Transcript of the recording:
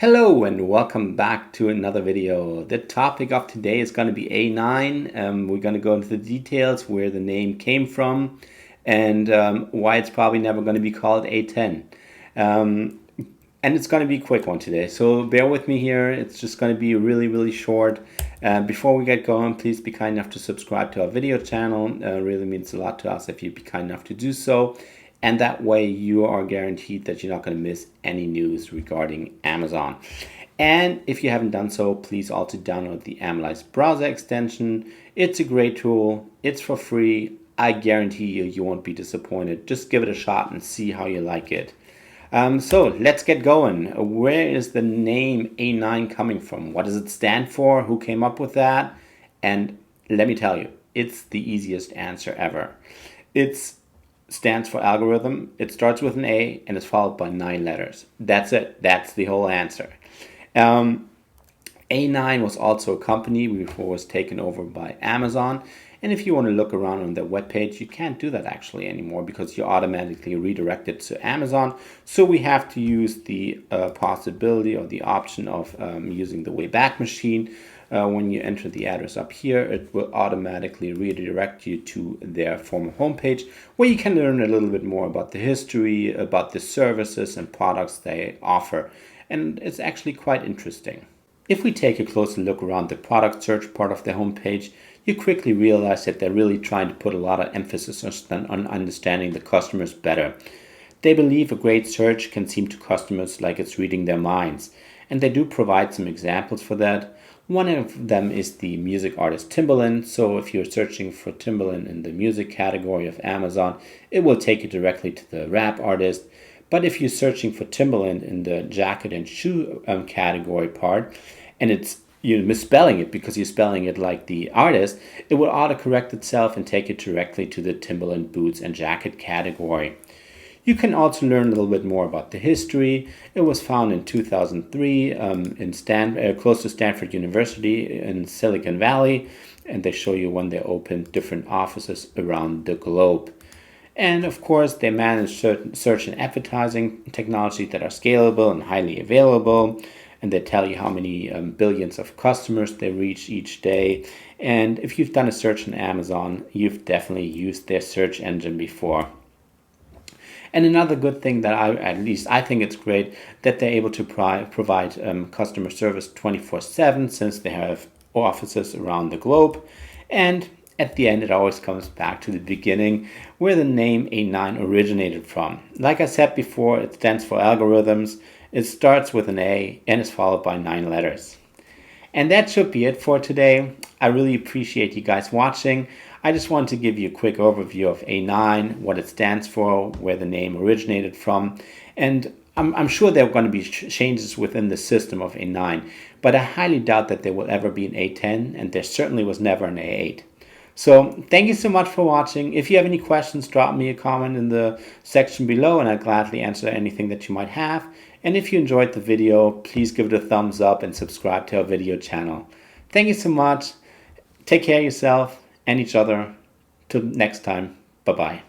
Hello and welcome back to another video. The topic of today is going to be A9. We're going to go into the details where the name came from and why it's probably never going to be called A10. And it's going to be a quick one today, so bear with me here. It's just going to be really short. Before we get going, please be kind enough to subscribe to our video channel. Really means a lot to us if you'd be kind enough to do so. And that way you are guaranteed that you're not going to miss any news regarding Amazon. And if you haven't done so, please also download the AMALYZE browser extension. It's a great tool. It's for free. I guarantee you won't be disappointed. Just give it a shot and see how you like it. So let's get going. Where is the name A9 coming from? What does it stand for? Who came up with that? And let me tell you, it's the easiest answer ever. It stands for algorithm. It starts with an A and is followed by 9 letters. That's it. That's the whole answer. A9 was also a company before it was taken over by Amazon. And if you want to look around on their webpage, you can't do that actually anymore because you're automatically redirected to Amazon. So we have to use the possibility or the option of using the Wayback Machine. When you enter the address up here, it will automatically redirect you to their former homepage where you can learn a little bit more about the history, about the services and products they offer. And it's actually quite interesting. If we take a closer look around the product search part of their homepage, you quickly realize that they're really trying to put a lot of emphasis on understanding the customers better. They believe a great search can seem to customers like it's reading their minds, and they do provide some examples for that. One of them is the music artist Timbaland. So if you're searching for Timbaland in the music category of Amazon, it will take you directly to the rap artist. But if you're searching for Timbaland in the jacket and shoe category part, and you're misspelling it because you're spelling it like the artist, it will autocorrect itself and take it directly to the Timbaland boots and jacket category. You can also learn a little bit more about the history. It was founded in 2003 close to Stanford University in Silicon Valley, and they show you when they opened different offices around the globe. And of course, they manage certain search and advertising technology that are scalable and highly available. And they tell you how many billions of customers they reach each day. And if you've done a search on Amazon, you've definitely used their search engine before. And another good thing that I think it's great that they're able to provide customer service 24/7 since they have offices around the globe. And at the end, it always comes back to the beginning where the name A9 originated from. Like I said before, it stands for algorithms. It starts with an A and is followed by 9 letters. And that should be it for today. I really appreciate you guys watching. I just wanted to give you a quick overview of A9, what it stands for, where the name originated from. And I'm sure there are going to be changes within the system of A9, but I highly doubt that there will ever be an A10, and there certainly was never an A8. So thank you so much for watching. If you have any questions, drop me a comment in the section below and I'll gladly answer anything that you might have. And if you enjoyed the video, please give it a thumbs up and subscribe to our video channel. Thank you so much. Take care of yourself and each other. Till next time. Bye-bye.